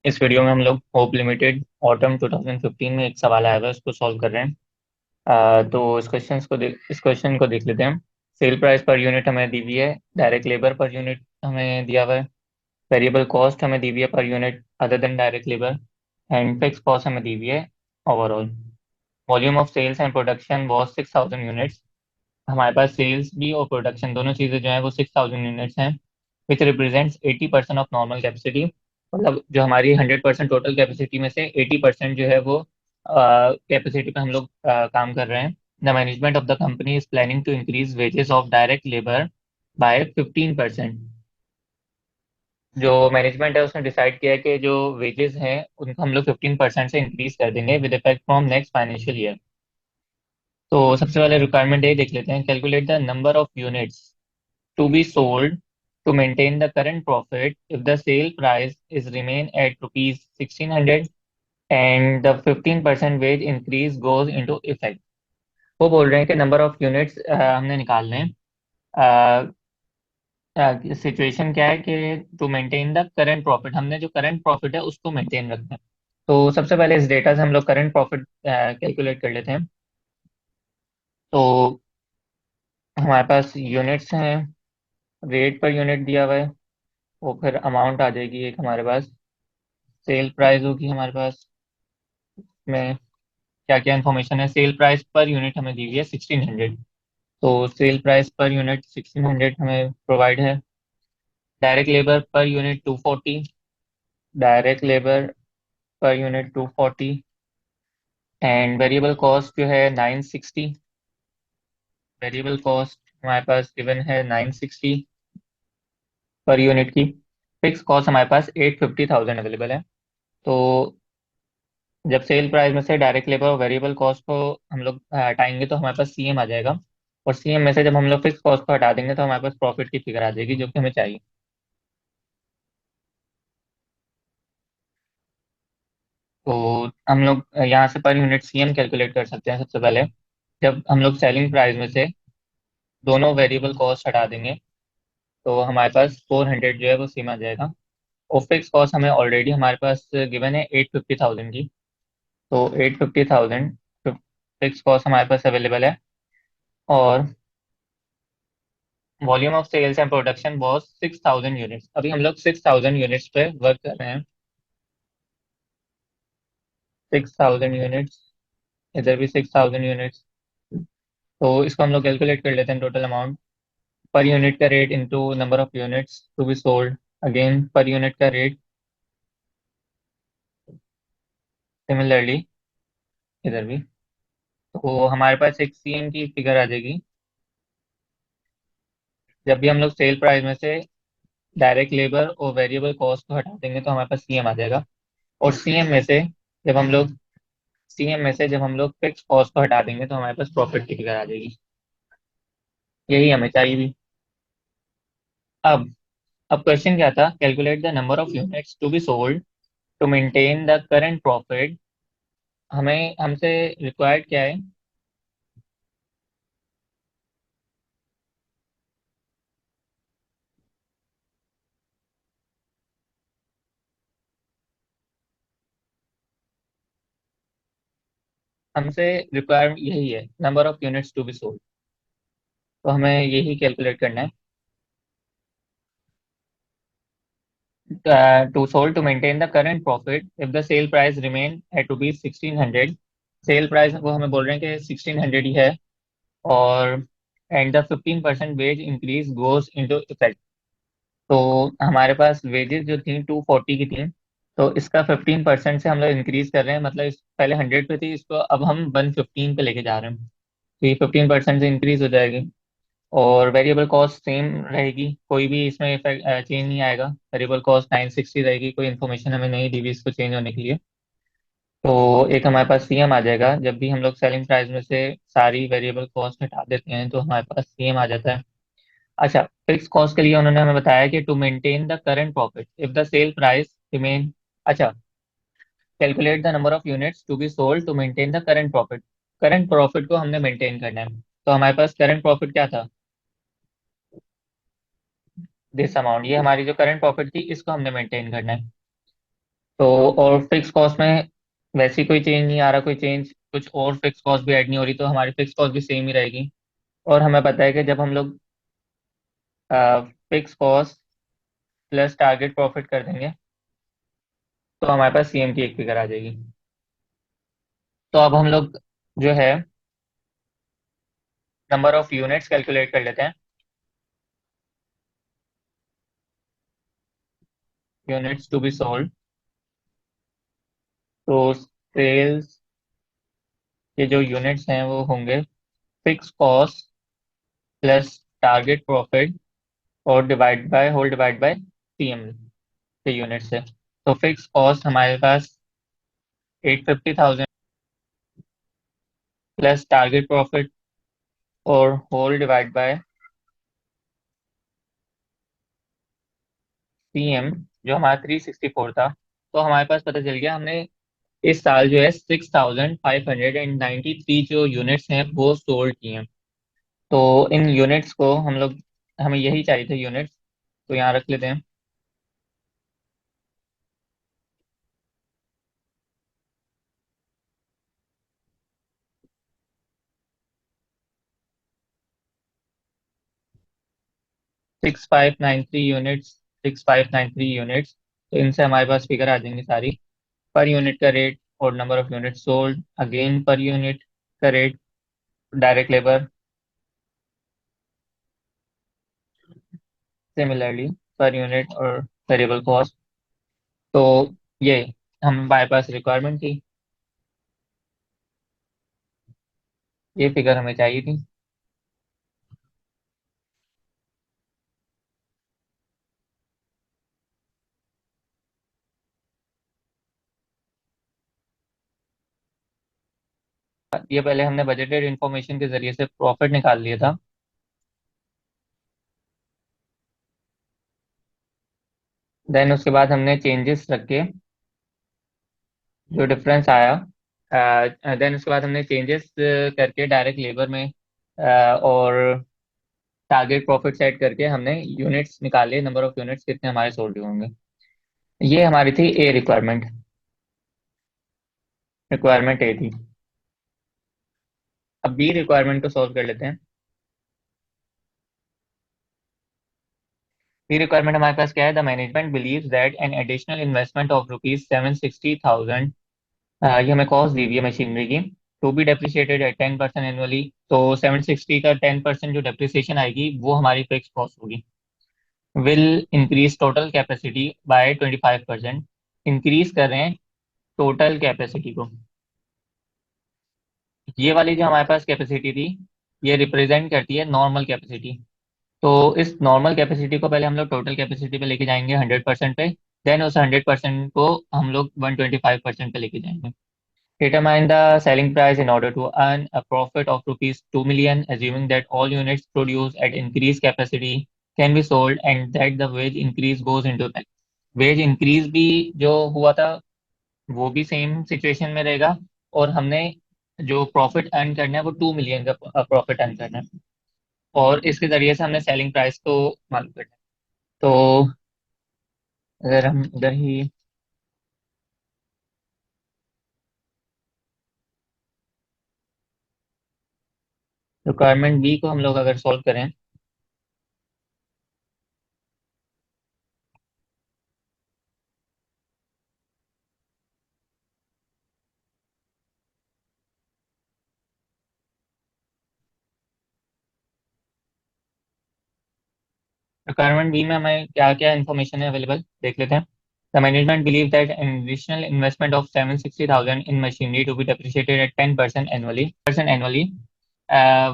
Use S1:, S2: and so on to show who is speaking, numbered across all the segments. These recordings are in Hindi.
S1: इस वीडियो में हम लोग होप लिमिटेड ऑटम 2015 में एक सवाल आया हुआ है, उसको सॉल्व कर रहे हैं। तो इस क्वेश्चन को देख लेते हैं। सेल प्राइस पर यूनिट हमें दी हुई है। डायरेक्ट लेबर पर यूनिट हमें दिया हुआ है। वेरिएबल कॉस्ट हमें दी हुई है पर unit other than direct labour. And fix cost हमें दी हुई है overall. Volume of sales and production was 6000 units. हमारे पास सेल्स भी और प्रोडक्शन दोनों चीज़ें जो है वो 6000 यूनिट्स हैं, विच रिप्रेजेंट्स 80% ऑफ नॉर्मल कैपेसिटी। मतलब जो हमारी 100% टोटल कैपेसिटी में से 80% जो है वो कैपेसिटी पे हम लोग काम कर रहे हैं। The management of the company is planning to increase wages of direct labour by 15%। जो मैनेजमेंट है उसने डिसाइड किया है कि जो वेजेस हैं उनको हम लोग 15% से इंक्रीज कर देंगे with effect from next financial year. तो सबसे पहले रिक्वायरमेंट ये देख लेते हैं। Calculate the number of units to be sold to maintain the current profit if the sale price is remain at rupees 1600 and the 15% wage increase goes into effect। वो बोल रहे हैं कि नंबर ऑफ यूनिट्स हमने निकालने हैं। सिचुएशन क्या है कि to maintain the current profit, हमने जो करंट प्रॉफिट है उसको मेंटेन रखना है। तो सबसे पहले इस डेटा से हम लोग करंट प्रॉफिट कैलकुलेट कर लेते हैं। तो हमारे पास यूनिट्स हैं, रेट पर यूनिट दिया हुआ है, वो फिर अमाउंट आ जाएगी एक हमारे पास, सेल प्राइस होगी हमारे पास में। क्या क्या इन्फॉर्मेशन है, सेल प्राइस पर यूनिट हमें दी हुई है 1600। तो सेल प्राइस पर यूनिट 1600 हमें प्रोवाइड है। Direct labour per unit 240। Direct labour per unit 240 and variable cost जो है 960। वेरिएबल कॉस्ट हमारे पास गिवन है 960 पर यूनिट की। फिक्स कॉस्ट हमारे पास 850,000 अवेलेबल है। तो जब सेल प्राइस में से डायरेक्ट लेबर और वेरिएबल कॉस्ट को हम लोग हटाएंगे तो हमारे पास सीएम आ जाएगा। और सीएम में से जब हम लोग फिक्स कॉस्ट को हटा देंगे तो हमारे पास प्रॉफिट की फिगर आ जाएगी जो कि हमें चाहिए। तो हम लोग यहाँ से पर यूनिट सीएम कैलकुलेट कर सकते हैं। सबसे पहले जब हम लोग सेलिंग प्राइस में से दोनों वेरिएबल कॉस्ट हटा देंगे तो हमारे पास 400 जो है वो सीएम आ जाएगा। और फिक्स कॉस्ट हमें ऑलरेडी हमारे पास गिवन है 850,000 की। तो 850,000 फिक्स कॉस्ट हमारे पास अवेलेबल है। और volume of sales and production was 6000 units. अभी हम लोग 6000 यूनिट्स पे वर्क कर रहे हैं। 6000 यूनिट्स, इधर भी 6000 यूनिट्स। तो इसको हम लोग कैलकुलेट कर लेते हैं। टोटल अमाउंट पर यूनिट का rate into number of units to be sold, again per unit का रेट, सिमिलरली इधर भी। तो हमारे पास एक सीएम की फिगर आ जाएगी। जब भी हम लोग सेल प्राइस में से डायरेक्ट लेबर और वेरिएबल कॉस्ट को हटा देंगे तो हमारे पास सीएम आ जाएगा। और जब हम लोग सीएम में से जब हम लोग फिक्स कॉस्ट को हटा देंगे तो हमारे पास प्रॉफिट की फिगर आ जाएगी। यही हमें चाहिए भी। अब अब क्वेश्चन क्या था, calculate the number of units to be sold to maintain the current profit. हमें हमसे रिक्वायर्ड क्या है, हमसे रिक्वायर्ड यही है, number of units to be sold. तो हमें यही कैलकुलेट करना है। To sold to maintain the current profit if the sale price remain at rupees 1600। Sale price वो हमें बोल रहे हैं कि 1600 ही है। और and the 15% wage increase goes into effect. तो हमारे पास वेजेस जो थी 240 की थी, तो इसका 15% से हम लोग इंक्रीज कर रहे हैं। मतलब इस पहले 100 पे थी, इसको अब हम 115 पे लेके जा रहे हैं। तो ये 15% से इंक्रीज हो जाएगी। और वेरिएबल कॉस्ट सेम रहेगी, कोई भी इसमें इफेक्ट चेंज नहीं आएगा। वेरिएबल कॉस्ट 960 रहेगी, कोई इन्फॉर्मेशन हमें नहीं दी हुई इसको चेंज होने के लिए। तो एक हमारे पास सीएम आ जाएगा। जब भी हम लोग सेलिंग प्राइस में से सारी वेरिएबल कॉस्ट हटा देते हैं तो हमारे पास सीएम आ जाता है। अच्छा, फिक्स कॉस्ट के लिए उन्होंने हमें बताया कि to maintain the current profit if the sale price remain. अच्छा, calculate the number of units to be sold to maintain the current profit. Current profit को हमने मेंटेन करना है। तो हमारे पास करंट प्रॉफिट क्या था, दिस अमाउंट। ये हमारी जो करंट प्रॉफिट थी इसको हमने मेंटेन करना है। तो और फिक्स कॉस्ट में वैसे कोई चेंज नहीं आ रहा, कोई चेंज कुछ और फिक्स कॉस्ट भी ऐड नहीं हो रही, तो हमारी फिक्स कॉस्ट भी सेम ही रहेगी। और हमें पता है कि जब हम लोग fix cost plus target profit कर देंगे तो हमारे पास सीएम की एक फिगर आ जाएगी। तो अब हम लोग जो है नंबर ऑफ यूनिट्स कैलकुलेट कर लेते हैं। यूनिट्स टू बी सोल्ड, तो सेल्स के जो यूनिट्स हैं वो होंगे fix cost plus target profit और डिवाइड बाय सीएम के यूनिट से। तो फिक्स कॉस्ट हमारे पास 850,000 प्लस टारगेट प्रॉफिट और होल डिवाइड बाय सीएम जो हमारा 364 था। तो हमारे पास पता चल गया हमने इस साल जो है 6,593 जो यूनिट्स हैं वो सोल्ड किए हैं। तो इन यूनिट्स को हम लोग, हमें यही चाहिए थे यूनिट्स, तो यहाँ रख लेते हैं। 6593 यूनिट्स, 6593 यूनिट्स, तो इनसे हमारे पास फिगर आ जाएंगी सारी। पर यूनिट का रेट और number of unit sold, again per unit का rate, direct labour, similarly per unit और वेरिएबल कॉस्ट। तो ये हमारे पास रिक्वायरमेंट थी, ये फिगर हमें चाहिए थी। ये पहले हमने बजटेड इंफॉर्मेशन के जरिए से प्रॉफिट निकाल लिया था। देन उसके बाद हमने चेंजेस रख के जो डिफरेंस आया, देन उसके बाद हमने चेंजेस करके डायरेक्ट लेबर में और टारगेट प्रॉफिट सेट करके हमने यूनिट्स निकाले, नंबर ऑफ यूनिट्स कितने हमारे सोल्ड होंगे। ये हमारी थी ए रिक्वायरमेंट, रिक्वायरमेंट ए थी। अब बी रिक्वायरमेंट को सॉल्व कर लेते हैं। बी रिक्वायरमेंट हमारे पास क्या है, the management believes that an additional investment of rupees 760,000, ये हमें कॉस्ट दी हुई है मशीनरी की, to be depreciated at 10% annually. तो 760 का 10% जो डेप्रिसिएशन आएगी वो हमारी फिक्स कॉस्ट होगी। Will increase total capacity by 25%, increase कर रहे हैं टोटल कैपेसिटी को। ये वाली जो हमारे पास कैपेसिटी थी ये रिप्रेजेंट करती है नॉर्मल कैपेसिटी। तो इस नॉर्मल कैपेसिटी को पहले हम लोग टोटल कैपेसिटी पे लेके जाएंगे 100% पे, देन उस 100% को हम लोग 125% पे लेके जाएंगे। Determine the selling price in order to earn a profit of rupees 2 million, assuming that all units produced at increased capacity can be sold and that the wage increase goes into effect. Wage increase भी जो हुआ था वो भी सेम सिचुएशन में रहेगा, और हमने जो प्रॉफिट अर्न करना है वो 2 मिलियन का प्रॉफिट अर्न करना है, और इसके जरिए से हमने सेलिंग प्राइस को मालूम करना है। तो अगर हम इधर ही रिक्वायरमेंट बी को हम लोग अगर सॉल्व करें, रिक्वायरमेंट बी में हमें क्या क्या इन्फॉर्मेशन है अवेलेबल देख लेते हैं। The management believe that an additional investment of 760,000 in machinery to be depreciated at 10% annually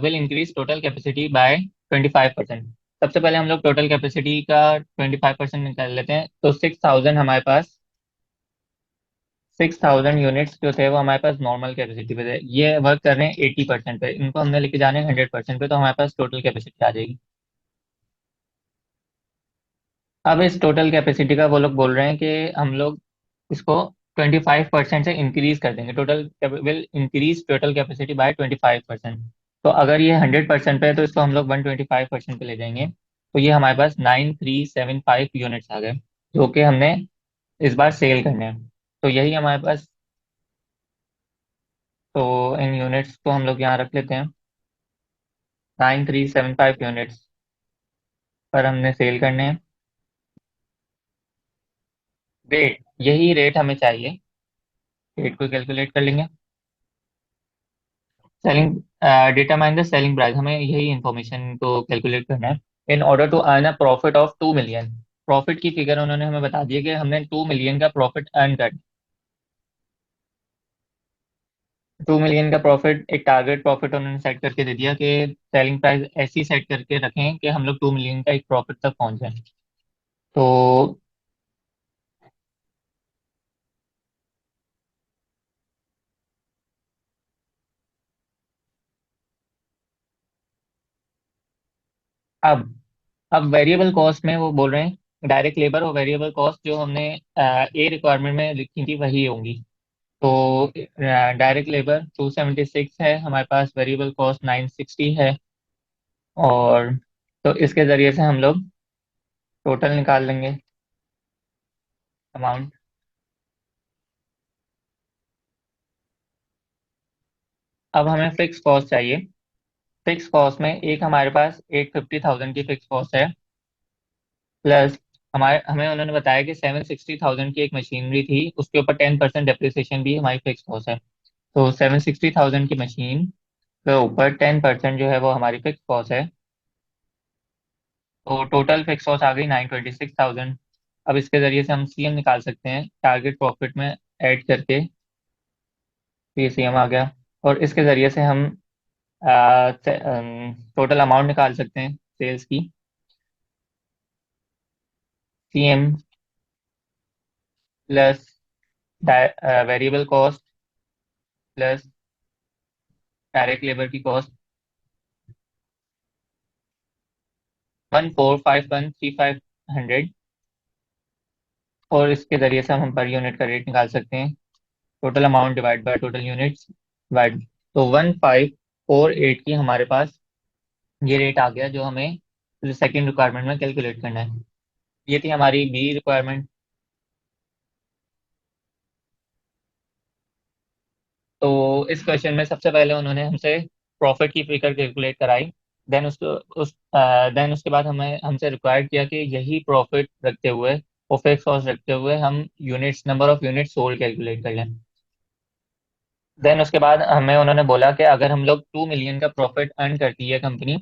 S1: will increase total capacity by 25%। सबसे पहले हम लोग टोटल कैपेसिटी का 25% निकाल लेते हैं। तो 6,000 हमारे पास, 6,000 यूनिट्स जो थे वो हमारे पास नॉर्मल कैपेसिटी पे थे, ये वर्क कर रहे हैं 80% पे, इनको हमने लेके जाने हैं 100% पे, तो हमारे पास टोटल कैपेसिटी आ जाएगी। अब इस टोटल कैपेसिटी का वो लोग बोल रहे हैं कि हम लोग इसको 25% से इंक्रीज कर देंगे, total will increase total capacity by 25%। तो अगर ये 100% पे है तो इसको हम लोग 125% पे ले जाएंगे। तो ये हमारे पास 9375 यूनिट्स आ गए जो कि हमने इस बार सेल करने हैं। तो यही हमारे पास। तो इन यूनिट्स को हम लोग यहाँ रख लेते हैं। 9375 यूनिट्स पर हमने सेल करने हैं। रेट, यही रेट हमें चाहिए। रेट को कैलकुलेट कर लेंगे। Selling, determine the selling price, हमें यही इंफॉर्मेशन को कैलकुलेट करना है। In order to earn a profit of 2 million, profit की फिगर उन्होंने हमें बता दी है कि हमने 2 मिलियन का प्रॉफिट अर्न कर। 2 मिलियन का प्रॉफिट, एक टारगेट प्रॉफिट उन्होंने सेट करके दे दिया कि सेलिंग प्राइस ऐसी सेट करके रखें कि हम लोग 2 मिलियन का एक प्रॉफिट तक पहुंच जाए। तो अब अब वेरिएबल कॉस्ट में वो बोल रहे हैं डायरेक्ट लेबर और वेरिएबल कॉस्ट जो हमने ए रिक्वायरमेंट में लिखी थी वही होंगी। तो डायरेक्ट लेबर 276 है हमारे पास, वेरिएबल कॉस्ट 960 है। और तो इसके ज़रिए से हम लोग टोटल निकाल लेंगे अमाउंट। अब हमें फिक्स कॉस्ट चाहिए। फिक्स कॉस्ट में एक हमारे पास 850,000 की फिक्स कॉस्ट है, प्लस हमारे हमें उन्होंने बताया कि 760,000 की एक मशीनरी थी, उसके ऊपर 10% डेप्रिसिएशन भी हमारी फिक्स कॉस्ट है। तो 760,000 की मशीन के ऊपर 10% जो है वो हमारी फिक्स कॉस्ट है। तो टोटल फिक्स कॉस्ट आ गई 926,000। अब इसके जरिए से हम सीएम निकाल सकते हैं टारगेट प्रॉफिट में ऐड करके। तो ये सीएम आ गया। और इसके जरिए से हम टोटल अमाउंट निकाल सकते हैं सेल्स की। CM plus variable cost plus direct labour की कॉस्ट 14513,500। और इसके जरिए से हम पर यूनिट का रेट निकाल सकते हैं। Total amount divide by total units divide. तो 1548 की हमारे पास ये रेट आ गया जो हमें सेकेंड रिक्वायरमेंट में कैलकुलेट करना है। ये थी हमारी बी रिक्वायरमेंट। तो इस क्वेश्चन में सबसे पहले उन्होंने हमसे प्रॉफिट की फिगर कैलकुलेट कराई। देन उसको उस देन उसके बाद हमें हमसे रिक्वायर्ड किया कि यही प्रॉफिट रखते हुए और फिक्स कॉस्ट रखते हुए हम units, number of unit sold calculate कर लें। देन उसके बाद हमें उन्होंने बोला कि अगर हम लोग 2 मिलियन का प्रॉफिट अर्न करती है कंपनी,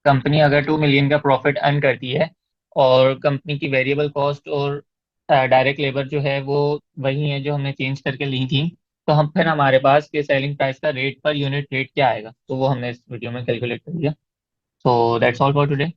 S1: कंपनी अगर 2 मिलियन का प्रॉफिट अर्न करती है और कंपनी की वेरिएबल कॉस्ट और डायरेक्ट लेबर जो है वो वही है जो हमने चेंज करके ली थी, तो हम फिर हमारे पास के सेलिंग प्राइस का रेट पर यूनिट रेट क्या आएगा, तो वो हमने इस वीडियो में कैलकुलेट कर लिया। So that's all for today.